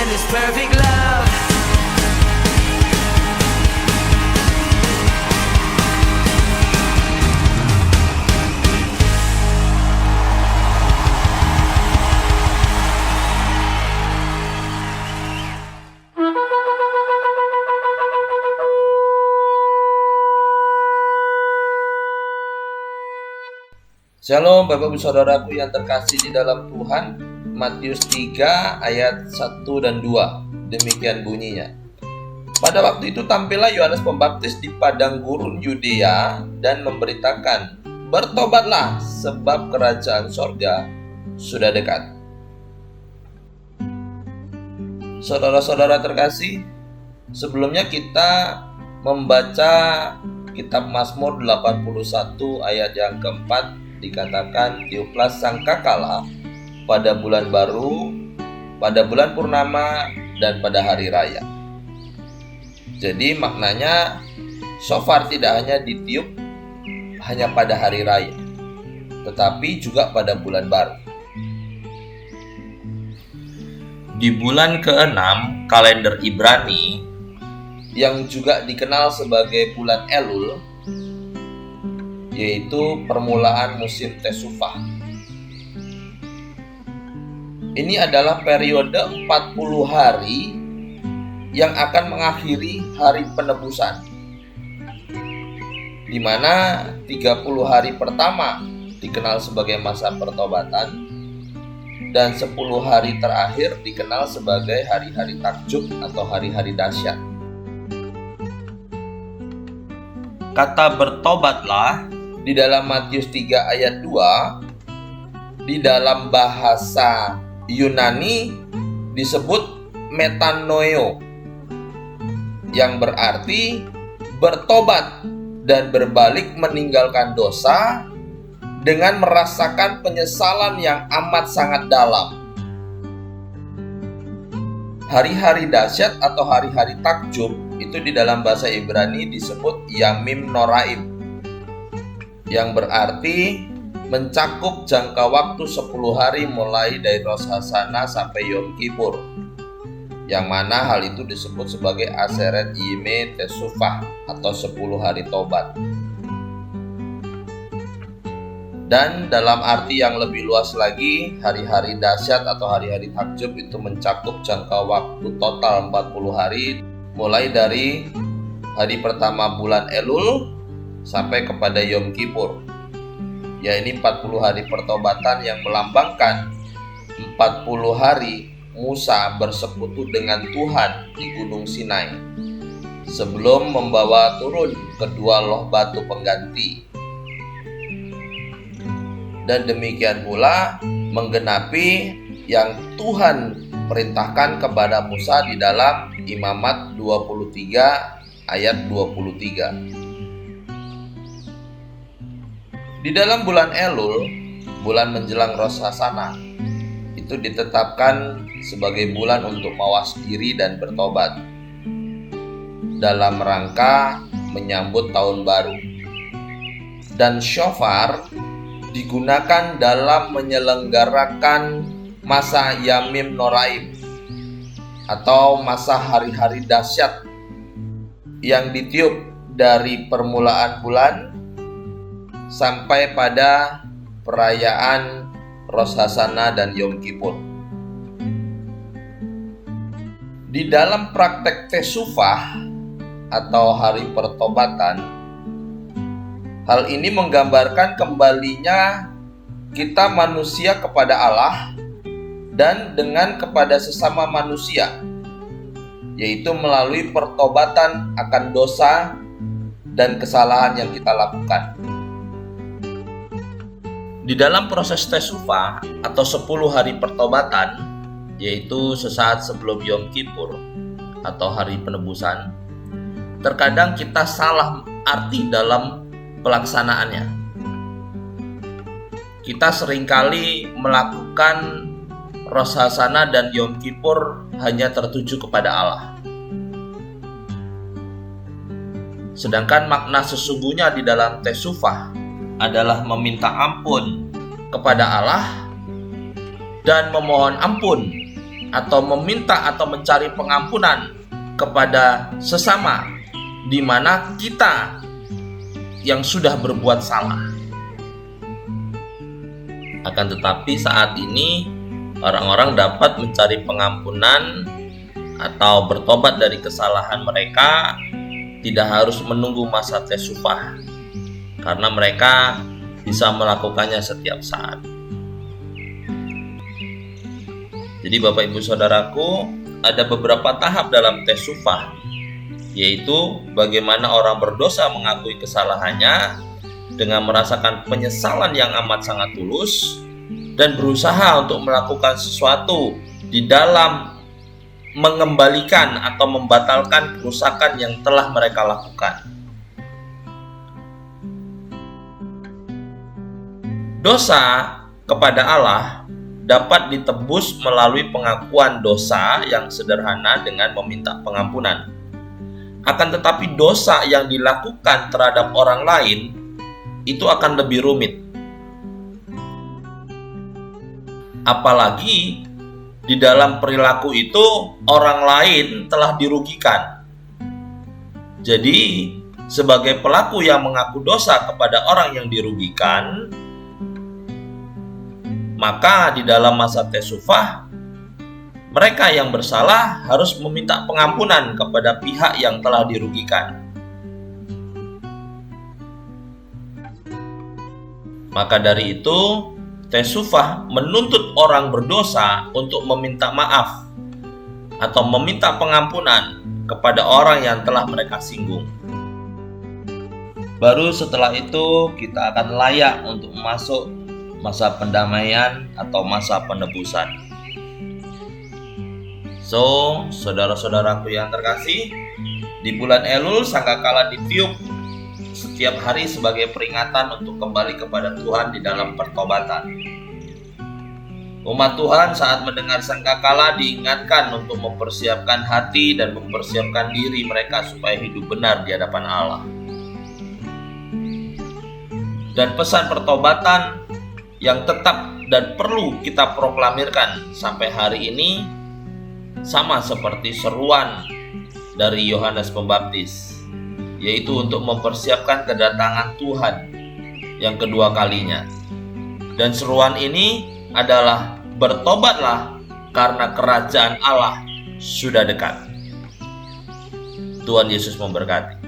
this perfect love. Shalom Bapak Ibu Saudaraku yang terkasih di dalam Tuhan. Matius 3 ayat 1 dan 2. Demikian bunyinya. Pada waktu itu tampillah Yohanes Pembaptis di padang gurun Yudea dan memberitakan, "Bertobatlah sebab kerajaan sorga sudah dekat." Saudara-saudara terkasih, sebelumnya kita membaca kitab Mazmur 81 ayat yang keempat, dikatakan, "Tiuplah sangkakala pada bulan baru, pada bulan purnama, dan pada hari raya." Jadi maknanya shofar tidak hanya ditiup hanya pada hari raya, tetapi juga pada bulan baru. Di bulan ke-6 kalender Ibrani, yang juga dikenal sebagai bulan Elul, yaitu permulaan musim Tesufah. Ini adalah periode 40 hari yang akan mengakhiri hari penebusan, di mana 30 hari pertama dikenal sebagai masa pertobatan dan 10 hari terakhir dikenal sebagai hari-hari takjub atau hari-hari dahsyat. Kata bertobatlah di dalam Matius 3 ayat 2 di dalam bahasa Yunani disebut metanoeo, yang berarti bertobat dan berbalik meninggalkan dosa dengan merasakan penyesalan yang amat sangat dalam. Hari-hari dahsyat atau hari-hari takjub itu di dalam bahasa Ibrani disebut Yamim Noraim, yang berarti mencakup jangka waktu 10 hari mulai dari Rosh Hashanah sampai Yom Kippur, yang mana hal itu disebut sebagai Aseret Yime Tesufah atau 10 hari tobat. Dan dalam arti yang lebih luas lagi, hari-hari dahsyat atau hari-hari takjub itu mencakup jangka waktu total 40 hari mulai dari hari pertama bulan Elul sampai kepada Yom Kippur. Ya, ini 40 hari pertobatan yang melambangkan 40 hari Musa bersekutu dengan Tuhan di Gunung Sinai sebelum membawa turun kedua loh batu pengganti. Dan demikian pula menggenapi yang Tuhan perintahkan kepada Musa di dalam Imamat 23 ayat 23. Di dalam bulan Elul, bulan menjelang Rosh Hashanah, itu ditetapkan sebagai bulan untuk mawas diri dan bertobat dalam rangka menyambut tahun baru. Dan shofar digunakan dalam menyelenggarakan masa Yamim Noraim atau masa hari-hari dahsyat yang ditiup dari permulaan bulan sampai pada perayaan Rosh Hashanah dan Yom Kippur. Di dalam praktek Tesufah atau hari pertobatan, hal ini menggambarkan kembalinya kita manusia kepada Allah dan dengan kepada sesama manusia, yaitu melalui pertobatan akan dosa dan kesalahan yang kita lakukan. Di dalam proses Tesufah atau 10 hari pertobatan, yaitu sesaat sebelum Yom Kippur atau hari penebusan, terkadang kita salah arti dalam pelaksanaannya. Kita seringkali melakukan Rosh Hashanah dan Yom Kippur hanya tertuju kepada Allah. Sedangkan makna sesungguhnya di dalam Tesufah adalah meminta ampun kepada Allah dan memohon ampun atau meminta atau mencari pengampunan kepada sesama, di mana kita yang sudah berbuat salah. Akan tetapi saat ini orang-orang dapat mencari pengampunan atau bertobat dari kesalahan mereka, tidak harus menunggu masa tesufah, karena mereka bisa melakukannya setiap saat. Jadi Bapak Ibu Saudaraku, ada beberapa tahap dalam tesufah, yaitu bagaimana orang berdosa mengakui kesalahannya dengan merasakan penyesalan yang amat sangat tulus dan berusaha untuk melakukan sesuatu di dalam mengembalikan atau membatalkan kerusakan yang telah mereka lakukan. Dosa kepada Allah dapat ditebus melalui pengakuan dosa yang sederhana dengan meminta pengampunan. Akan tetapi dosa yang dilakukan terhadap orang lain itu akan lebih rumit. Apalagi di dalam perilaku itu orang lain telah dirugikan. Jadi, sebagai pelaku yang mengaku dosa kepada orang yang dirugikan, maka di dalam masa tesufah, mereka yang bersalah harus meminta pengampunan kepada pihak yang telah dirugikan. Maka dari itu, tesufah menuntut orang berdosa untuk meminta maaf atau meminta pengampunan kepada orang yang telah mereka singgung. Baru setelah itu kita akan layak untuk masuk masa pendamaian atau masa penebusan. So, saudara-saudaraku yang terkasih, di bulan Elul sangkakala ditiup setiap hari sebagai peringatan untuk kembali kepada Tuhan di dalam pertobatan. Umat Tuhan saat mendengar sangkakala diingatkan untuk mempersiapkan hati dan mempersiapkan diri mereka supaya hidup benar di hadapan Allah. Dan pesan pertobatan yang tetap dan perlu kita proklamirkan sampai hari ini sama seperti seruan dari Yohanes Pembaptis, yaitu untuk mempersiapkan kedatangan Tuhan yang kedua kalinya. Dan seruan ini adalah bertobatlah karena kerajaan Allah sudah dekat. Tuhan Yesus memberkati.